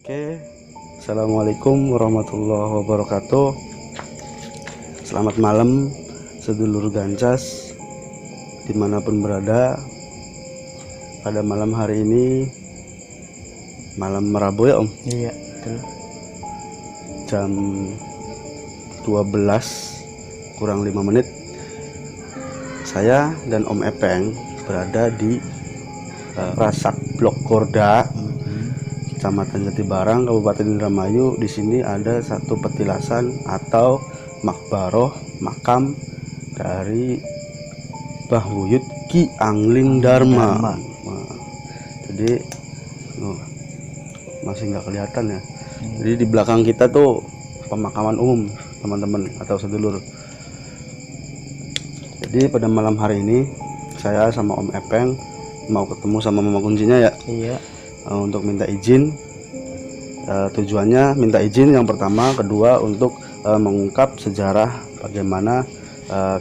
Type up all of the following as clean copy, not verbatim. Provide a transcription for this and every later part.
Oke, Assalamualaikum warahmatullahi wabarakatuh. Selamat malam sedulur Gancas dimanapun berada. Pada malam hari ini, malam Rabu ya Om, Iya, betul. jam 12 kurang 5 menit. Saya dan Om Epeng berada di Rasak Blok Korda, Kecamatan Jatibarang, Kabupaten Indramayu. Di sini ada satu petilasan atau makbaroh, makam dari Mbah Wuyut Ki Angling Dharma. Nah, jadi masih nggak kelihatan ya. Jadi di belakang kita tuh pemakaman umum teman-teman atau sedulur. Jadi pada malam hari ini saya sama Om Epeng mau ketemu sama mama kuncinya ya. Iya. Untuk minta izin. Tujuannya minta izin yang pertama, kedua untuk mengungkap sejarah bagaimana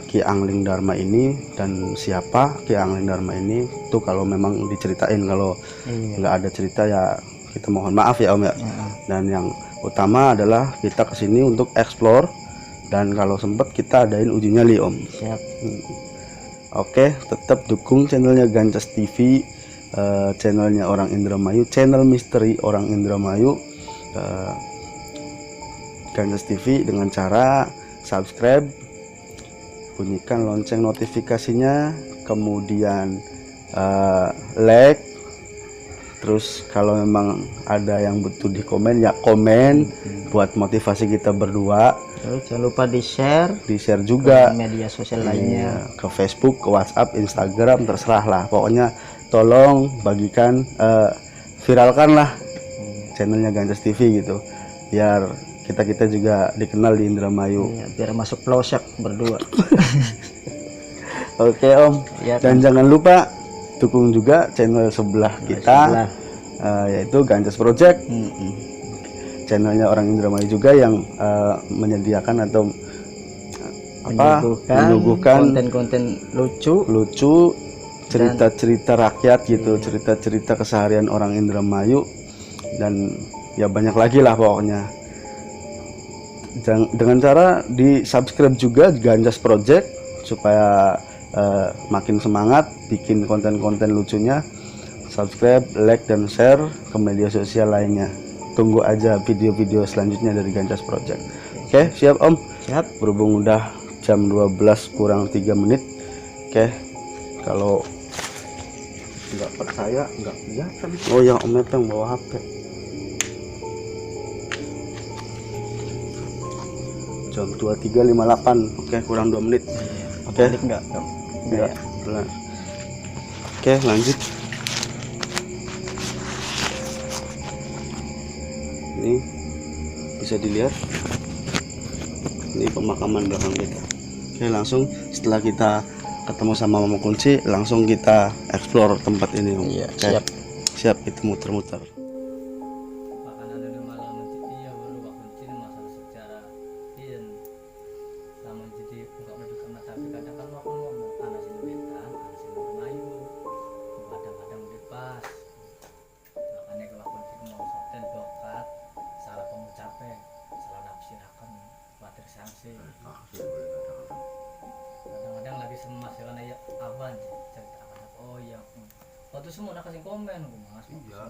Ki Angling Dharma ini dan siapa Ki Angling Dharma ini. Itu kalau memang diceritain, kalau nggak ada cerita ya kita mohon maaf ya Om ya. Dan yang utama adalah kita kesini untuk explore, dan kalau sempat kita adain uji nyali Om. Siap. Oke, tetap dukung channelnya Gancas TV, channelnya orang Indramayu, channel misteri orang Indramayu, Gancas TV, dengan cara subscribe, bunyikan lonceng notifikasinya, kemudian like. Terus kalau memang ada yang butuh di komen ya komen, buat motivasi kita berdua. Terus jangan lupa di share juga ke media sosial lainnya, ke Facebook, ke WhatsApp, Instagram, terserah lah. Pokoknya tolong bagikan, viralkan lah channelnya Gancas TV gitu, biar kita juga dikenal di Indramayu. biar masuk pelosok berdua. Oke Om, Ya, dan jangan lupa dukung juga channel sebelah kita, yaitu Gancas Project. Channelnya orang Indramayu juga yang menyediakan atau menyuguhkan konten-konten lucu, cerita-cerita rakyat gitu, cerita-cerita keseharian orang Indramayu, dan ya banyak lagi lah pokoknya. Dengan cara di subscribe juga Gancas Project supaya makin semangat bikin konten-konten lucunya. Subscribe, like, dan share ke media sosial lainnya. Tunggu aja video-video selanjutnya dari Gancas Project. Oke, siap Om? Siap. Berhubung udah jam 12 kurang 3 menit. Oke, kalau nggak percaya nggak kelihatan. Oh ya, Om Epeng bawa HP. Jam 23.58. Oke, kurang 2 menit. Oke. Enggak. Oke, lanjut. Ini bisa dilihat, ini pemakaman belakang kita. Oke, langsung setelah kita ketemu sama mama kunci, langsung kita explore tempat ini Om. Iya, Oke. Siap, kita muter-muter. Kadang-kadang lagi semas ya kan ya aban cerita oh iya waktu semua nak kasih komen mas iya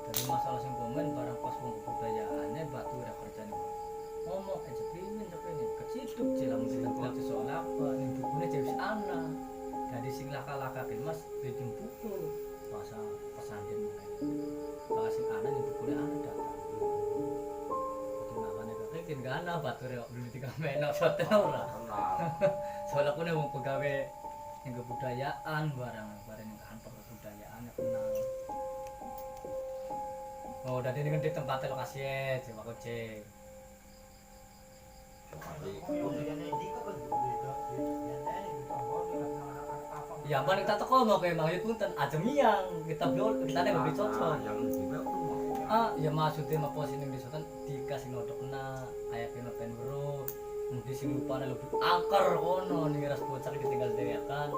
dari masalah sing komen barang pas wong kebudayaannya batu udah kerjanya ngomong aja pingin tapi ini keciduk jelang bilang soal apa nih bukunya jadi anak dari sing laka-laka mas bikin buku masa pesantren kalau sing anak nih bukunya anak datang mungkin gak ana batur ya beli 3 menak hotel ora. Soalnya aku nih mau pegawai yang kebudayaan barang yang kantor kebudayaan ya kenal. Oh udah ini kan di tempatnya lokasi ya, coba aku cek. Ya bang kita toko mau kayak Mayut punten aja miang kita belum kita nih lebih cocok. Ya maksudnya mau posisi di sotan dikasih nodok kena kayak pen bro mungkin sing lupa lebih angker kono nih ras bocah ditinggal dhewe kan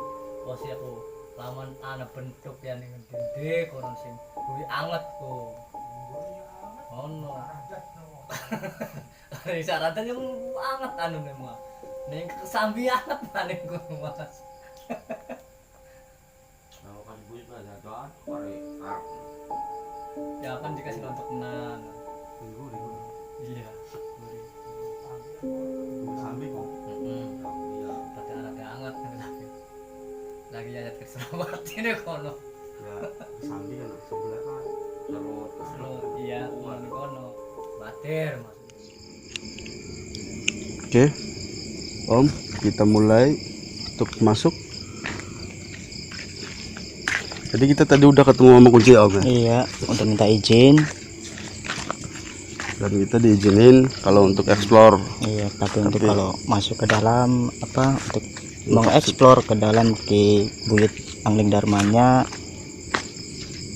posisi aku laman ana bentuk yang ning gede kono sing kuwi anget kok ono. Dari syaratan yang banget anu nih mah. Ning kesambi anget maneh gua Mas. Kalau kasih buit lah jatuhan, kali arep. Ya kan dikasih untuk menan. Minggu. Iya. Sambil kok. Iya. Tapi anaknya hangat lagi. Lagi ayat ke Selamat ini kono. Ya, sambil kan sebelah kan. Serut. Iya, di kono. Batir Mas. Oke, Om, kita mulai untuk masuk. Jadi kita tadi udah ketemu sama kunci ya, Om ya? Iya, untuk minta izin. Dan kita diizinin kalau untuk explore. Iya, tapi untuk kalau masuk ke dalam apa untuk mengeksplor ke dalam ke buyut angling dharmanya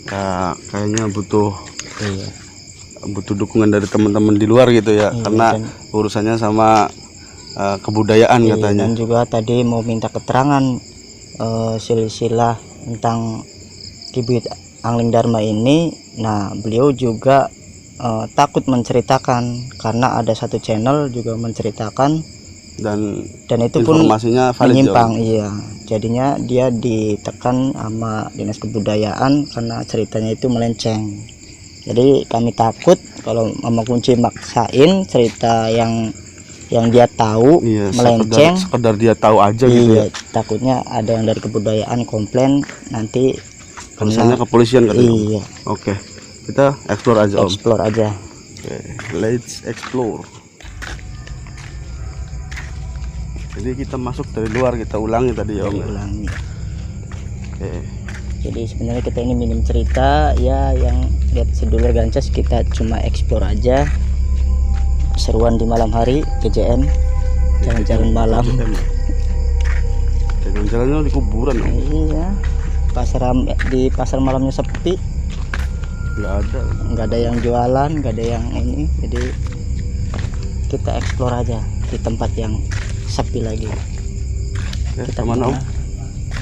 Ya, kayaknya butuh iya dukungan dari teman-teman di luar gitu ya, Iya, karena dan- urusannya sama kebudayaan iya, katanya. dan juga tadi mau minta keterangan silsilah tentang Kibuyut Angling Dharma ini. Nah, beliau juga takut menceritakan karena ada satu channel juga menceritakan Dan itu pun informasinya valid ya, menyimpang. Om? Iya, jadinya dia ditekan sama dinas kebudayaan karena ceritanya itu melenceng. Jadi kami takut kalau Mama Kunci maksain cerita yang dia tahu Iya, melenceng. sekedar dia tahu aja gitu ya. Iya, takutnya ada yang dari kebudayaan komplain nanti Misalnya kepolisian katanya. Om. iya, Oke, kita explore aja, Om. explore aja. Oke, let's explore. Jadi kita masuk dari luar, kita ulangi tadi ya, Om. ya? Ulangi. Oke. Jadi sebenarnya kita ini minim cerita ya, yang lihat sedulur gancas kita cuma explore aja. Seruan di malam hari, KJM, jalan-jalan malam. Jalan-jalannya di kuburan, Om. Iya, di pasar malamnya sepi, nggak ada yang jualan, nggak ada yang ini. Jadi kita explore aja di tempat yang sepi lagi. Oke, Kita kemana, Om? kemana?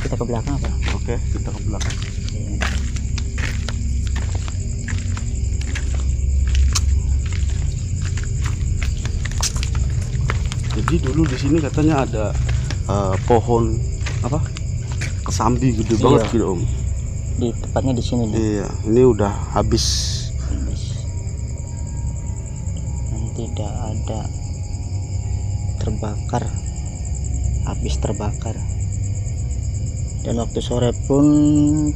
Kita ke belakang apa? Oke, kita ke belakang. Iya. Jadi dulu di sini katanya ada pohon apa? Kesambi gede Iya. banget gitu, Om. Di tepatnya di sini nih. Iya, ini udah habis. Dan tidak ada terbakar, habis terbakar. Dan waktu sore pun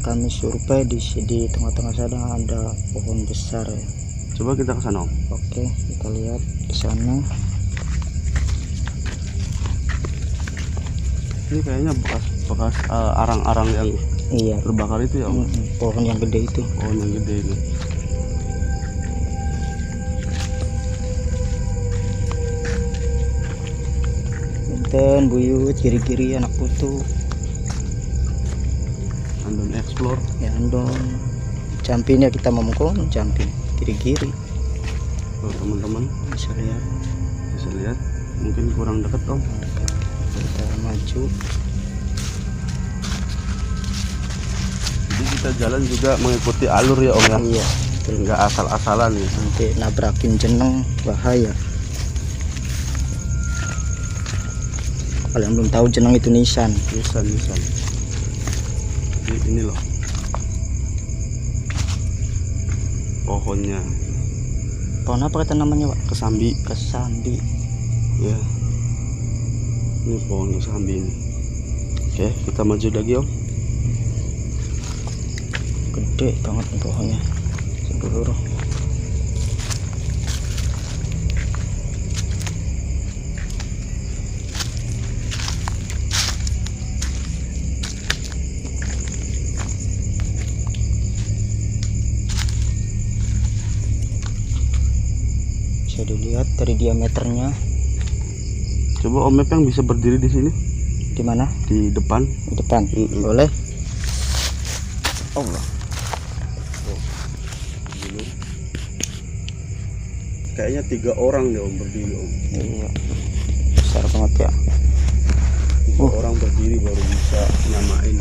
kami survei di tengah-tengah sana ada pohon besar ya. Coba kita ke sana, Om. Oke, kita lihat di sana. Ini kayaknya bekas arang-arang yang Iya, terbakar itu ya, Om. pohon yang gede itu. Pohon yang gede ini. Benten, buyut, kiri-kiri anak putu. Andon explore. Ya andon. Campin ya kita memukul, campin kiri-kiri. Tuh, teman-teman Bisa lihat. bisa lihat. Mungkin kurang dekat, Om. Kita maju. Jadi kita jalan juga mengikuti alur ya, Om ya. Iya, Nggak asal-asalan nih. nanti nabrakin jeneng bahaya. Kalau yang belum tahu jeneng itu nisan. Nisan. Jadi ini loh pohonnya, Pohon apa kata namanya, Pak? kesambi Kesambi. ya. Ini pohon kesambi ini. Oke, kita maju lagi, Om. Gede banget nih pohonnya. Sedulur. Bisa dilihat dari diameternya. Coba Om Mepeng bisa berdiri di sini, Di mana? di depan. Di depan. Mm-mm. Boleh. Allah. Kayaknya 3 orang deh, Om, berdiri, Om. Iya. Besar banget ya. 3 orang berdiri baru bisa nyamain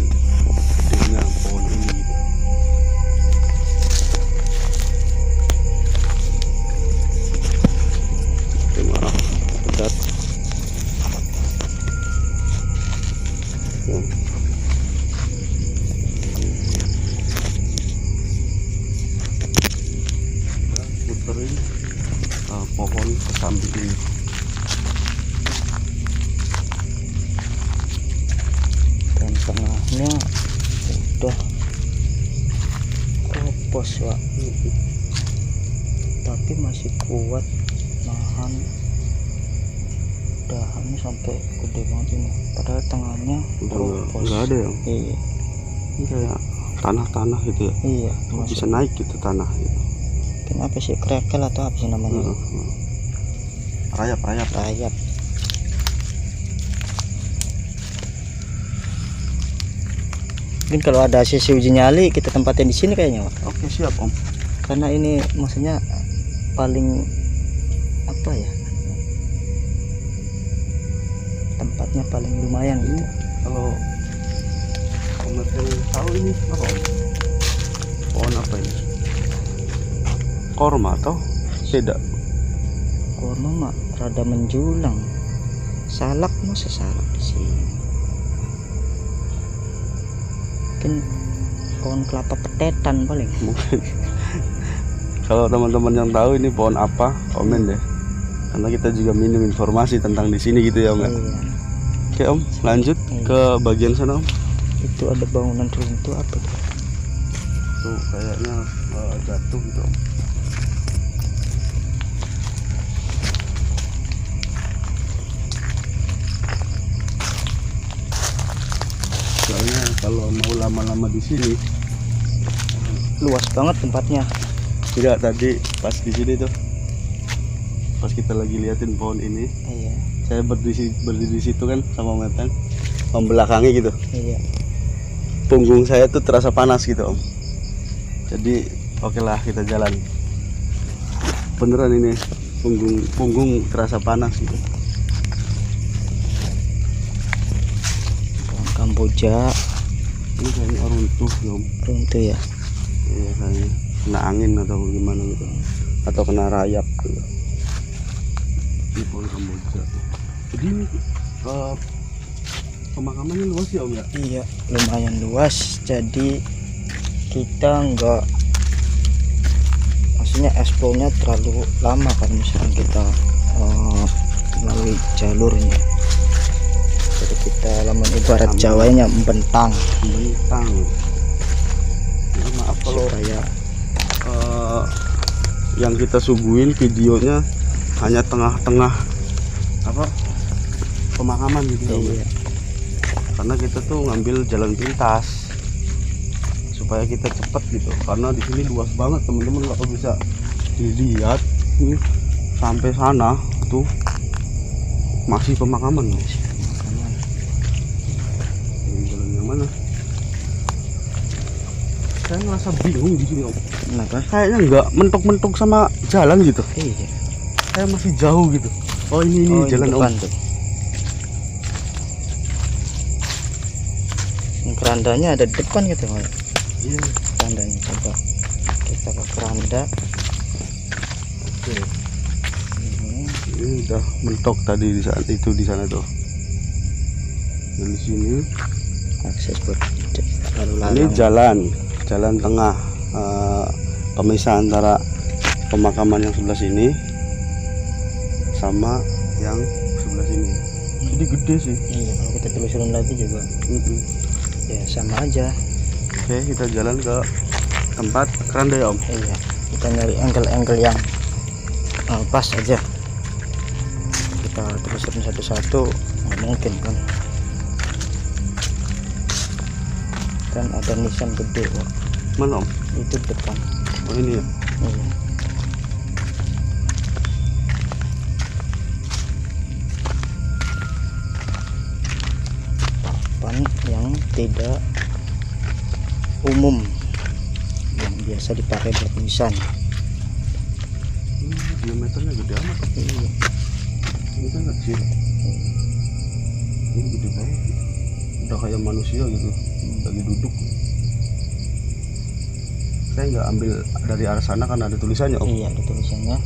gedenya pohon ini gitu. samping ini. Dan tengahnya udah kropos Wak, tapi masih kuat nahan dahannya sampai gede banget ini, padahal tengahnya Udah kropos. nggak ada ya. Iya, Ini kayak tanah-tanah gitu ya. iya, Bisa naik gitu tanah gitu. kenapa sih, krekel atau apa sih namanya? Rayap. Rayap. Mungkin kalau ada sesi uji nyali kita tempatin di sini kayaknya Wak. Oke, siap Om. Karena ini maksudnya paling apa ya, tempatnya paling lumayan gitu. Kalau Om tahu ini apa Om? Pohon apa ini? Korma atau beda? Korma mah rada menjulang, salak masa salak di sini. Mungkin pohon kelapa petetan paling. Mungkin. Kalau teman-teman yang tahu ini pohon apa, komen deh. Karena kita juga minim informasi tentang di sini gitu ya Om. Iya. Oke Om, lanjut ke bagian sana Om. Itu ada bangunan runtuh apa tuh? Tuh kayaknya jatuh gitu Om. Soalnya kalau mau lama-lama di sini, Luas banget tempatnya. enggak, tadi pas di sini tuh, pas kita lagi liatin pohon ini, Iya, saya berdiri di situ kan sama Metan, membelakangi gitu. iya. Punggung saya tuh terasa panas gitu Om. Jadi oke lah kita jalan. Beneran ini punggung terasa panas gitu. Pohon Kamboja Ini kayaknya runtuh ya Om. runtuh ya. Iya kayaknya kena angin atau gimana gitu, atau kena rayap gitu. Ini pohon Kamboja. Jadi ini pemakamannya luas ya Om ya? Iya, lumayan luas. Jadi kita nggak, maksudnya explore-nya terlalu lama kalau misalkan kita melalui jalurnya. Jadi kita lamun ibarat Jawanya membentang Bentang. Ya, maaf kalau supaya yang kita suguhin videonya hanya tengah-tengah apa pemakaman gitu ya Om. iya, Karena kita tuh ngambil jalan pintas supaya kita cepet gitu, karena di sini luas banget teman-teman. Kalau bisa dilihat ini sampai sana tuh masih pemakaman. pemakaman. Ini jalan yang mana? Saya ngerasa bingung di sini Om. Kenapa? Kayaknya nggak mentok-mentok sama jalan gitu. Iya. Saya masih jauh gitu. Oh ini Oh, jalan ini Om. depan tuh. Ini kerandanya ada di depan gitu Pak. Iya. Kerandanya coba kita ke keranda. Oke. Ini Ini udah mentok tadi di saat itu di sana tuh. Dan di sini akses buat lalu ini lalang. jalan tengah, pemisah antara pemakaman yang sebelah sini sama yang sebelah sini. Jadi gede sih. Iya, kalau kita telusurin lagi juga ya sama aja. Oke, kita jalan ke tempat keranda ya Om. Iya, kita nyari angle-angle yang pas aja. Kita telusurin satu-satu nggak mungkin kan. Kan ada nisan gede Pak. Mana Om? Itu depan. Oh ini ya. Iya. Papan yang tidak umum, yang biasa dipakai buat nisan. Ini diameternya gede amat Om. Iya. Ini kan kecil. Ini gede banget. Udah kayak manusia gitu, lagi duduk. Saya nggak ambil dari arah sana kan ada tulisannya Om. Iya, ada tulisannya.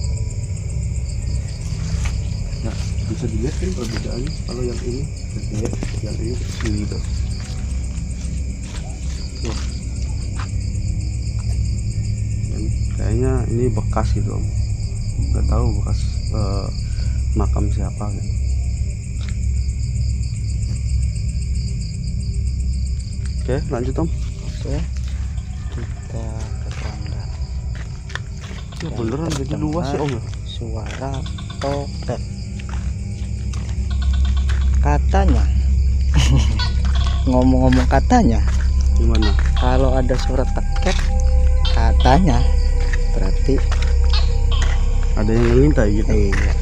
Nah, bisa dilihat kan perbedaannya. Kalau yang ini kecil, yang ini kecil gitu. Tuh. Dan kayaknya ini bekas gitu Om. Nggak tahu bekas makam siapa gitu. Oke, lanjut Om. Oke, kita ke keranda. Ya, beneran jadi luas sih Om. Suara topet. Katanya ngomong-ngomong katanya, Gimana? kalau ada suara teket, katanya berarti Ada yang ngintai gitu. iya.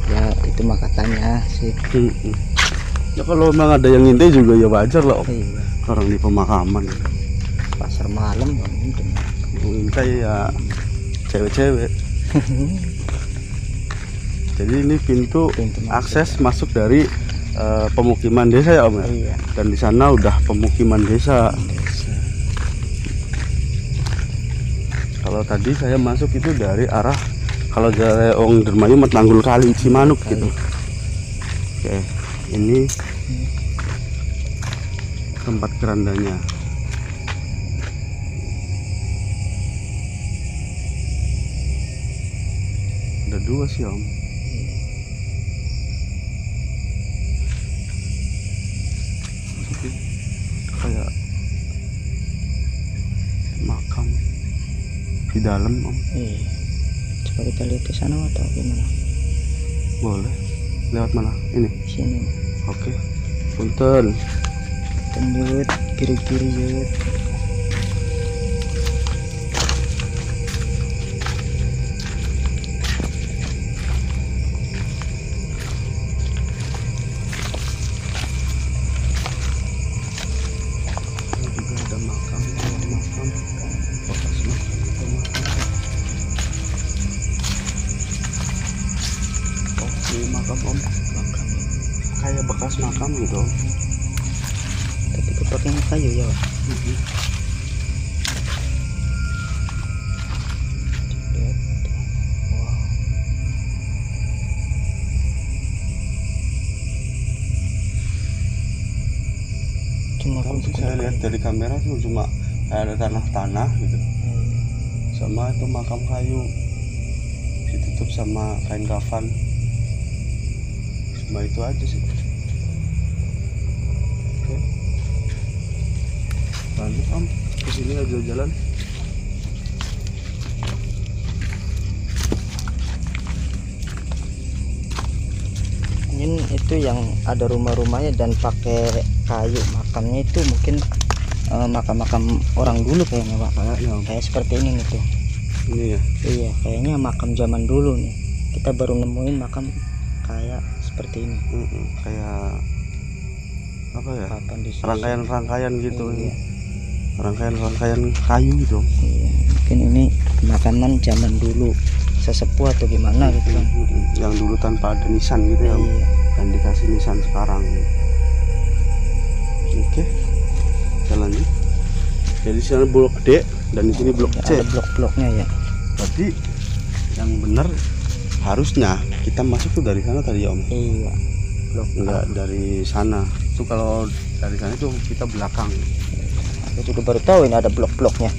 Ya itu mah katanya sih. Ya kalau memang ada yang ngintai juga ya wajar lah Om. Iya. Orang di pemakaman Pasar malam nggak mungkin. yang ngintai ya cewek-cewek. Jadi ini pintu Pintu masuk, akses masuk dari pemukiman desa ya Om ya. Iya. Dan di sana udah pemukiman desa. Kalau tadi saya masuk itu dari arah, kalau dari Ong Dermayu Tanggul Kali Cimanuk gitu. Oke, ini tempat kerandanya. Ada dua sih Om. Mungkin kayak makam di dalam Om. Iya. Coba kita lihat ke sana atau gimana? Boleh. Lewat mana? Ini. Sini. Oke. Punten. Lanjut kiri-kiri yuk. Ini juga ada makam, makam bekas makam. Oh, ini makam Om. Makam. Kayak bekas makam gitu Om. Tapi kepakainya kayu ya. Pak? Lihat. Wow. Cuma Tahu sih, saya lihat dari kamera tuh cuma kayak ada tanah-tanah gitu. Sama itu makam kayu ditutup sama kain kafan. Cuma itu aja sih. Oke. Lanjut Om, ke sini aja jalan. Mungkin itu yang ada rumah-rumahnya dan pakai kayu makamnya itu mungkin makam-makam orang dulu kayaknya Pak. Kayaknya Om. Kayak seperti ini nih tuh. Ini ya. Iya, kayaknya makam zaman dulu nih. Kita baru nemuin makam kayak seperti ini. Kayak apa ya? Papan di sisi. Rangkaian-rangkaian gitu. Iya. Rangkaian-rangkaian kayu gitu. Iya, mungkin ini pemakaman zaman dulu sesepuh atau gimana gitu kan. Yang dulu tanpa ada nisan gitu ya. Iya. Dan dikasih nisan sekarang. Oke. Jalan nih. Jadi sini blok D dan di sini blok C. Ada blok-bloknya ya. Berarti yang benar harusnya kita masuk tuh dari sana tadi ya Om. Iya. Blok Enggak dari sana. Itu kalau dari sana itu kita belakang. Aku juga baru tahu ini ada blok-bloknya.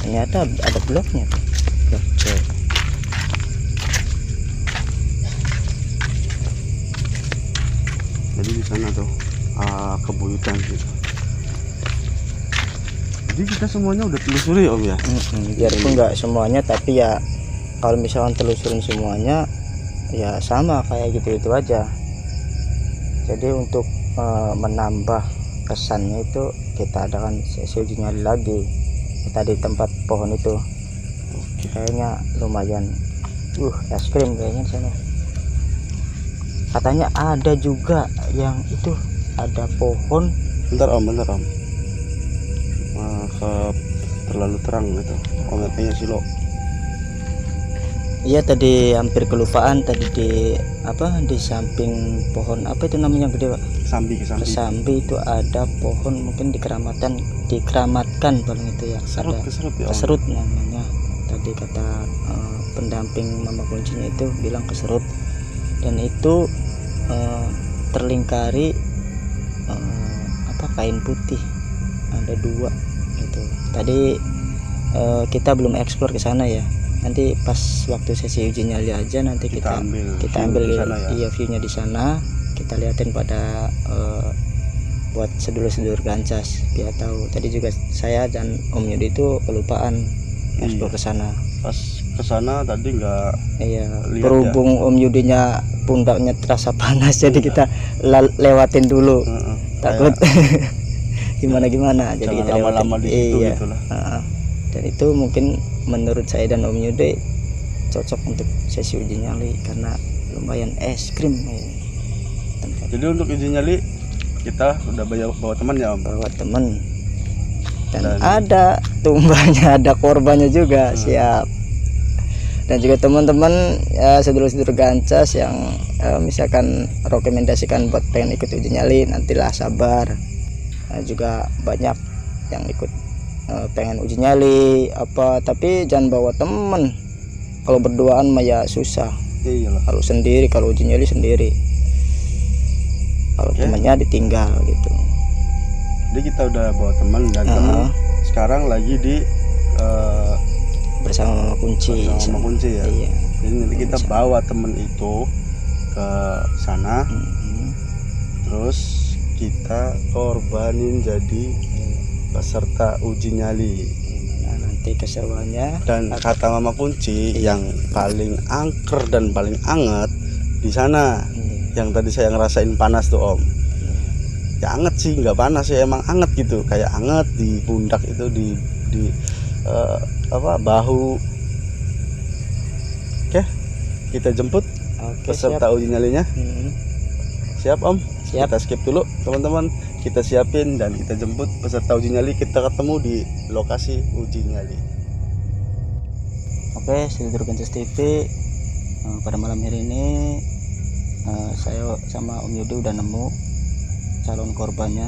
Ternyata ada bloknya tuh. Blok C. Jadi di sana tuh kebuyutan gitu. Jadi kita semuanya udah telusuri Om ya. Biarpun nggak semuanya, tapi ya kalau misalkan telusurin semuanya ya sama kayak gitu aja. Jadi untuk menambah kesannya itu kita adakan sesi uji nyali lagi. Kita di tempat pohon itu kayaknya lumayan es krim kayaknya di sana. Katanya ada juga yang itu ada pohon. Bentar Om. Ke terlalu terang gitu. Om kayaknya silo. Iya tadi hampir kelupaan tadi di samping pohon apa itu namanya gede Pak? Kesambi. Kesambi itu ada pohon mungkin dikeramatkan paling itu ya. Ada Keserut ya Om. keserut namanya. Tadi kata pendamping mama kuncinya itu bilang keserut dan itu terlingkari kain putih ada 2 gitu. Tadi kita belum eksplor ke sana ya. nanti pas waktu sesi uji nyali aja nanti kita ambil di sana ya. iya viewnya di sana, kita liatin pada buat sedulur-sedulur gancas biar tahu. Tadi juga saya dan Om Yudi itu kelupaan ekspor ke sana. Pas ke sana tadi nggak lihat Berhubung Om Yudinya pundaknya terasa panas jadi kita lewatin dulu. Takut gimana jadi kita lama-lama di situ iya. gitu lah. Dan itu mungkin menurut saya dan Om Yudi cocok untuk sesi uji nyali karena lumayan ekstrim tempat. Jadi untuk uji nyali kita sudah bawa teman ya Om. Bawa teman dan ada tumbanya, ada korbannya juga. Siap. Dan juga teman-teman ya, sedulur-sedulur gancas yang misalkan rekomendasikan buat pengen ikut uji nyali, nantilah sabar. Juga banyak yang ikut pengen uji nyali apa, tapi jangan bawa temen. Kalau berduaan mah ya susah. Iyalah. Kalau sendiri, kalau uji nyali sendiri, kalau temannya ditinggal gitu. Jadi kita udah bawa teman dan teman sekarang lagi di bersama kunci ya. Iya. Jadi nanti kita bawa temen itu ke sana, terus kita korbanin jadi peserta uji nyali. Nah, nanti keseruannya. Dan kata Mama Kunci yang paling angker dan paling anget di sana. Yang tadi saya ngerasain panas tuh Om. Ya anget sih, nggak panas ya, emang anget gitu, kayak anget di pundak itu di bahu. Oke, kita jemput peserta uji nyalinya. Siap Om? Siap. Kita skip dulu teman-teman, kita siapin dan kita jemput peserta uji nyali. Kita ketemu di lokasi uji nyali. Oke, sedulur Gancas TV, pada malam hari ini saya sama Om Yudi udah nemu calon korbannya.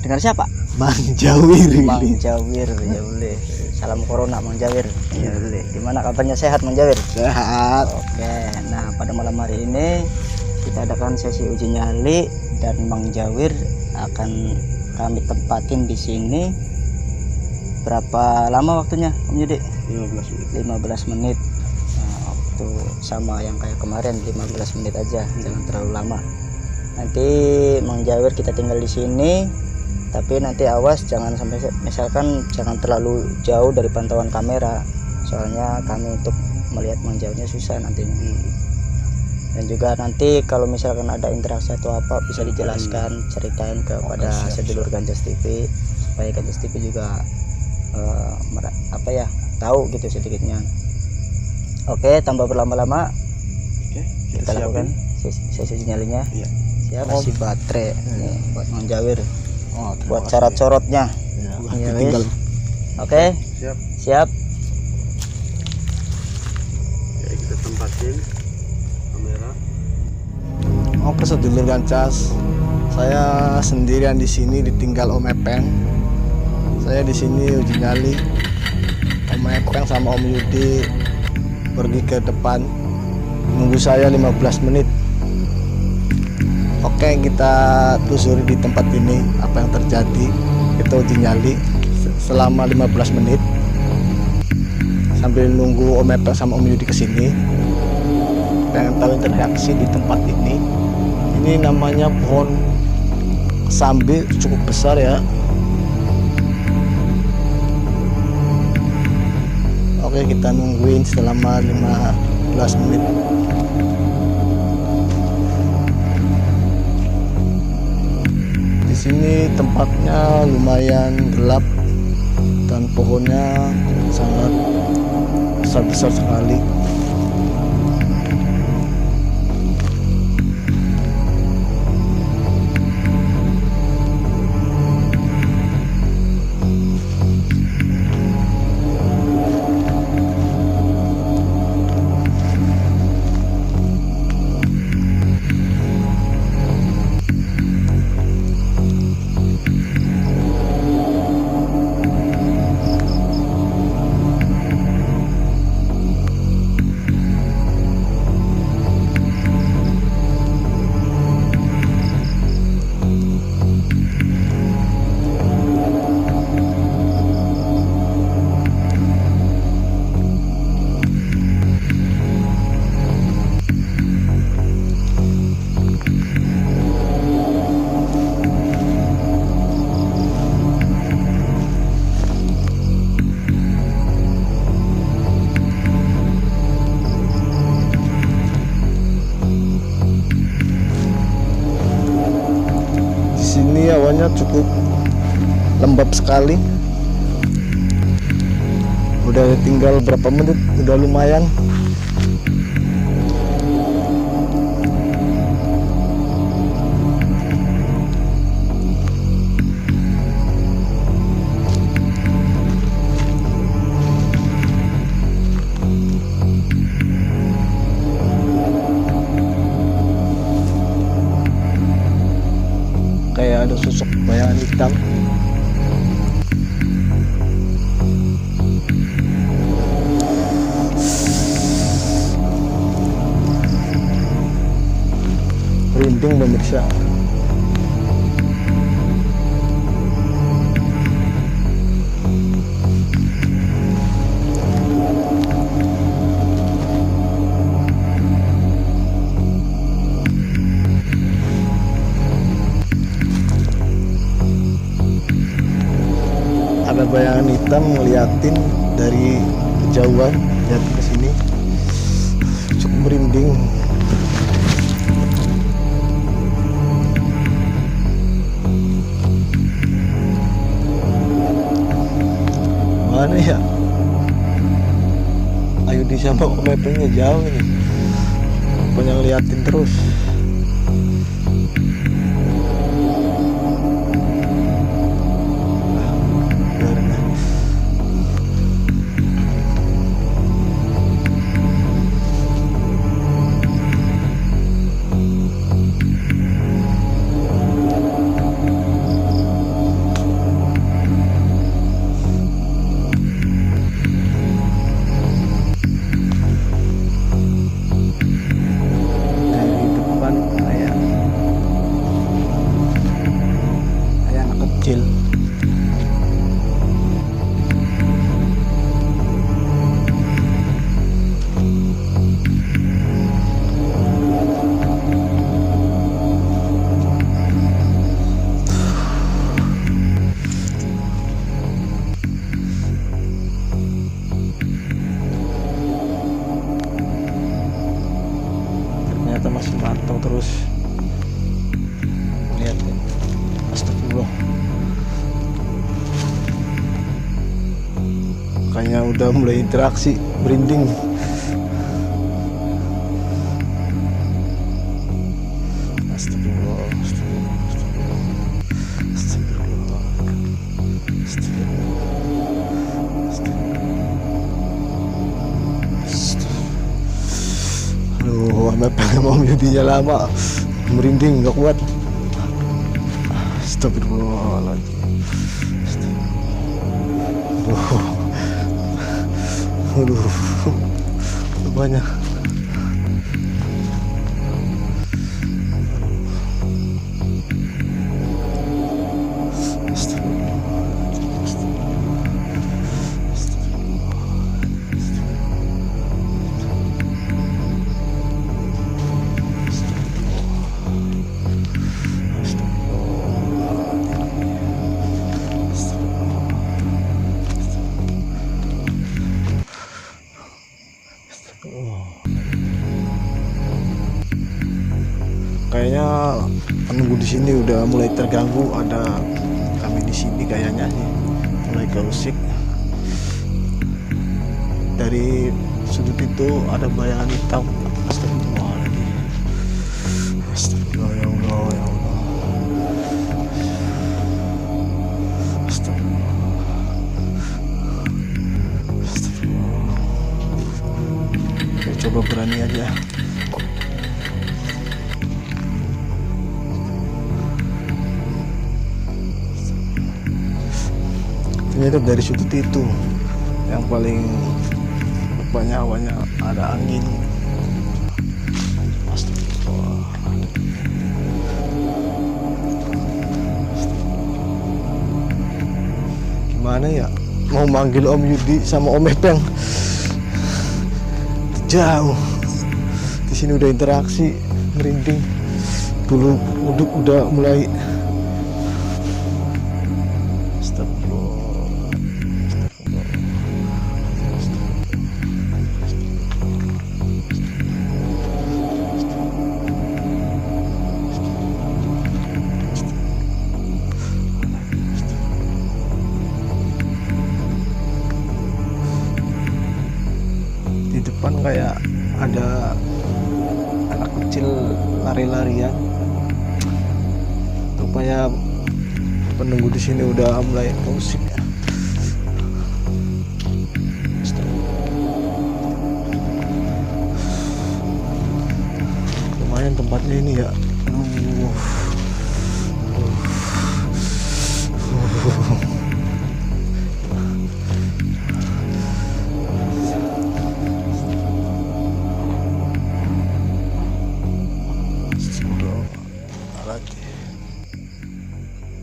dengan siapa? Mang Jawir. Mang Jawir, ya boleh. Salam corona Mang Jawir. Ya boleh. Gimana kabarnya, sehat Mang Jawir? Sehat. Oke. Nah, pada malam hari ini kita adakan sesi uji nyali dan Mang Jawir akan kami tempatin di sini. Berapa lama waktunya Om Yudi? 15 menit. Nah, waktu sama yang kayak kemarin 15 menit aja, jangan terlalu lama. Nanti Mang Jawir kita tinggal di sini, tapi nanti awas jangan sampai, misalkan jangan terlalu jauh dari pantauan kamera, soalnya kami untuk melihat Mang Jawirnya susah nantinya. Dan juga nanti kalau misalkan ada interaksi atau apa bisa dijelaskan, ceritain kepada sedulur Gancas TV supaya Gancas TV juga tahu gitu sedikitnya. Oke, tanpa berlama-lama kita lakukan sesi nyalinya. Siap. Kasih baterai nih buat Mang Jawir, buat cara corotnya. Tinggal. Oke. Siap. Oke, kita tempatin kamera. Oke sedulur Gancas, saya sendirian di sini ditinggal Om Epeng. Saya di sini uji nyali. Om Epeng sama Om Yudi pergi ke depan, nunggu saya 15 menit. Oke, kita telusuri di tempat ini apa yang terjadi. Kita uji nyali selama 15 menit sambil nunggu Om Epeng sama Om Yudi kesini. Pengen tahu interaksi di tempat ini. Ini namanya pohon sambil cukup besar ya. Oke, kita nungguin selama 15 menit. Di sini tempatnya lumayan gelap dan pohonnya sangat besar-besar sekali. airnya cukup lembab sekali. Udah tinggal berapa menit, udah lumayan. Kayak ada sosok bayangan hitam. Merinding pemirsa. Ada bayangan hitam ngeliatin dari kejauhan, lihat ke sini, cukup merinding. Mana ya? Ayo di sama mappingnya jauh ini, pokoknya ngeliatin terus. Dari depan kayak anak kecil. Ternyata masih mantau terus. Lihat ya. Astagfirullah. Makanya udah mulai interaksi, merinding. Astagfirullah, astagfirullah, astagfirullah, astagfirullah, astagfirullah. Aduh, pengen mau jadinya lama, merinding nggak kuat. Astagfirullahaladzim. Aduh, banyak. Kayaknya penunggu di sini udah mulai terganggu. Ada kami di sini kayaknya sih mulai keusik. Dari sudut itu ada bayangan hitam. Astagfirullahaladzim. Astagfirullah, ya Allah, ya Allah. Astagfirullah. Astagfirullah. Oke, coba berani aja. Ternyata dari sudut itu yang paling banyak awalnya ada angin. Astagfirullah. Gimana ya, mau manggil Om Yudi sama Om Epeng jauh. Di sini udah interaksi, merinding. Bulu kuduk udah mulai. makanya penunggu di sini udah mulai musik. Lumayan tempatnya ini ya.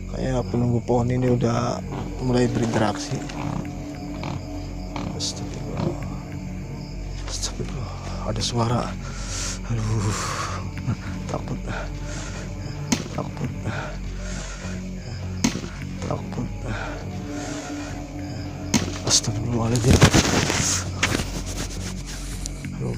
Kayak penunggu pohon ini udah mulai berinteraksi. Astagfirullah. Astagfirullah. Ada suara. Aduh, takut. Astagfirullahaladzim. Aduh.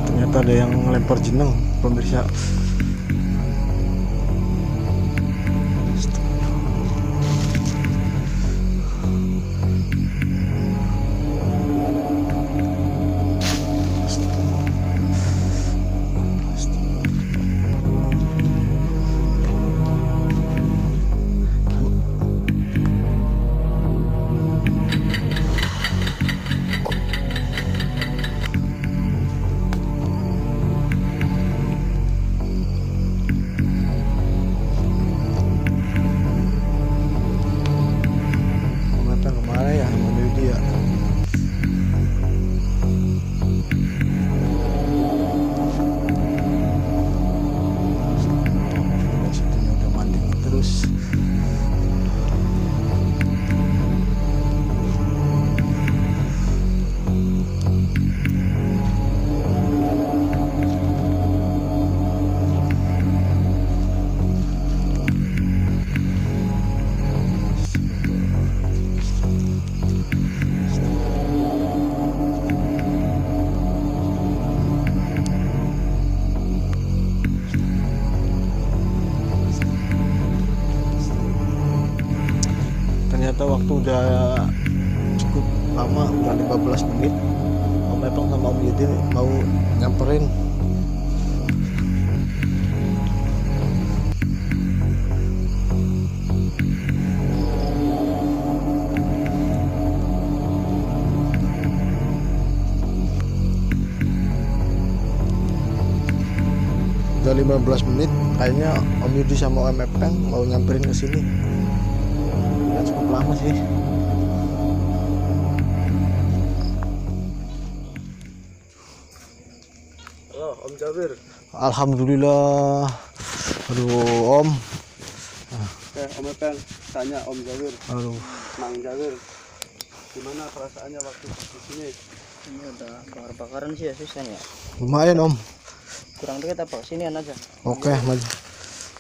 Ternyata ada yang lempar jeneng, pemirsa. Kemana ya menuju dia? Situnya udah mandi terus. Ternyata waktu udah cukup lama, udah 15 menit. Om Epeng sama Om Yudin mau nyamperin. Udah 15 menit, kayaknya Om Yudi sama Om Epeng mau nyamperin ke sini. Ya, cukup lama sih. Halo Om Jawir. Alhamdulillah. Aduh Om. Om Epeng tanya Om Jawir, Aduh. Mang Jawir, gimana perasaannya waktu di sini? Ini udah bakar-bakaran sih ya, susah ya. Lumayan Om. Kurang dekat apa? Sinian aja. Oke, maju.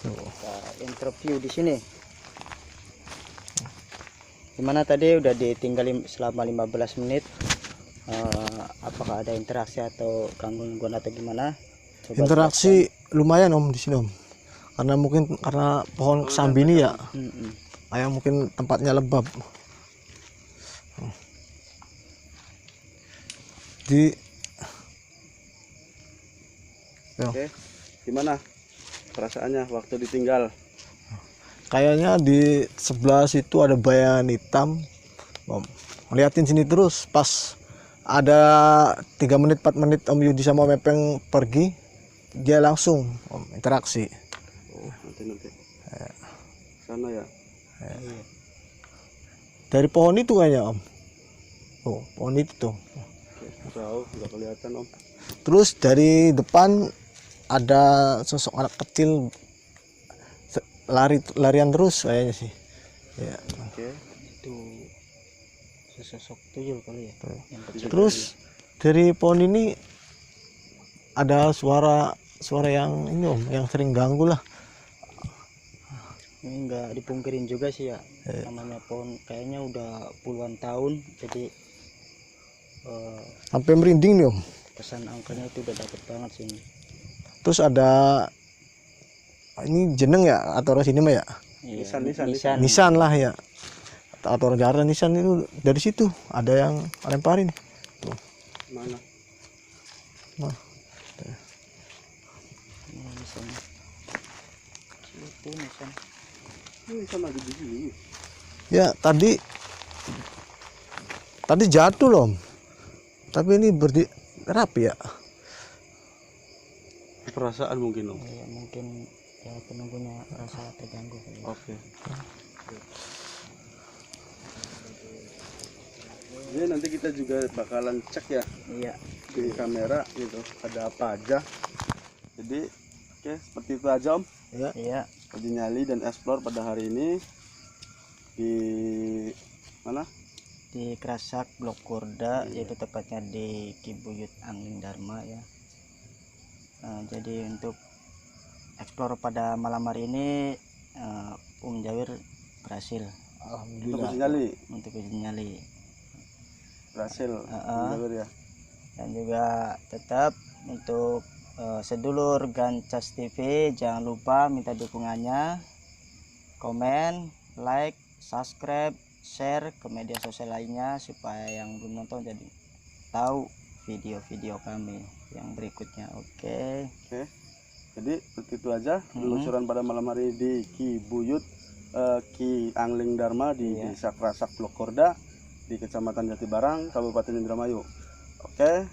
Kita interview di sini. Gimana tadi udah ditinggal selama 15 menit. Apakah ada interaksi atau gangguan atau gimana? Coba Interaksi lumayan Om di sini Om. Karena mungkin karena pohon kesambi ini ya. Kayak mungkin tempatnya lembab. Oke, gimana perasaannya waktu ditinggal? Kayaknya di sebelah situ ada bayangan hitam. Om, ngeliatin sini terus. Pas ada 3 menit 4 menit Om Yudi sama Om Epeng pergi, dia langsung Om interaksi. Oh, nanti. Sana ya. Dari pohon itu kayaknya Om. Oh, pohon itu tuh. Oke, jauh nggak kelihatan Om. Terus dari depan ada sosok anak kecil larian terus kayaknya sih. Ya. Oke. itu sesosok tuyul kali ya. Yang kecil. Terus dari pohon ini ada suara yang ini Om, yang sering ganggu lah. Ini nggak dipungkirin juga sih ya. Namanya pohon kayaknya udah puluhan tahun, jadi Sampai merinding nih Om. kesan angkanya itu udah dapet banget sih ini. Terus ada ini jeneng ya atau orang sini mah ya? Iya, Nisan. Nisan lah ya. Atau orang daerah Nisan itu dari situ ada yang lemparin. Mana? Ini misalnya. Itu misalnya. Ini sama di sini. Ya tadi jatuh loh, tapi ini rapi ya. Perasaan mungkin Om. Ya, mungkin ya penunggunya rasa terganggu kali. Oke. Jadi nanti kita juga bakalan cek ya Iya. di kamera gitu, ada apa aja. Jadi oke, seperti itu aja Om. Iya. Uji nyali dan explore pada hari ini di mana? Di Krasak Blok Kurda, yaitu tepatnya di Kibuyut Angling Dharma ya. Jadi untuk explore pada malam hari ini Jawir berhasil Untuk uji nyali untuk uji nyali. berhasil. Bener ya. Dan juga tetap untuk sedulur Gancas TV jangan lupa minta dukungannya, komen, like, subscribe, share ke media sosial lainnya supaya yang belum nonton jadi tahu video-video kami yang berikutnya. Oke. Jadi seperti itu aja penelusuran pada malam hari di Kibuyut Ki Angling Dharma di Desa Krasak Blok Kurda di Kecamatan Jatibarang, Kabupaten Indramayu. Oke.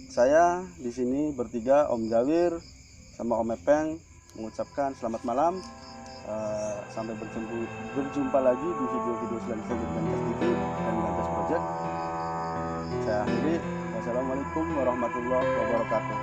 Saya di sini bertiga, Om Jawir sama Om Epeng mengucapkan selamat malam. Sampai berjumpa lagi di video-video selanjutnya dengan Gancas TV dan Gancas Project. Saya akhiri. Wassalamualaikum warahmatullahi wabarakatuh.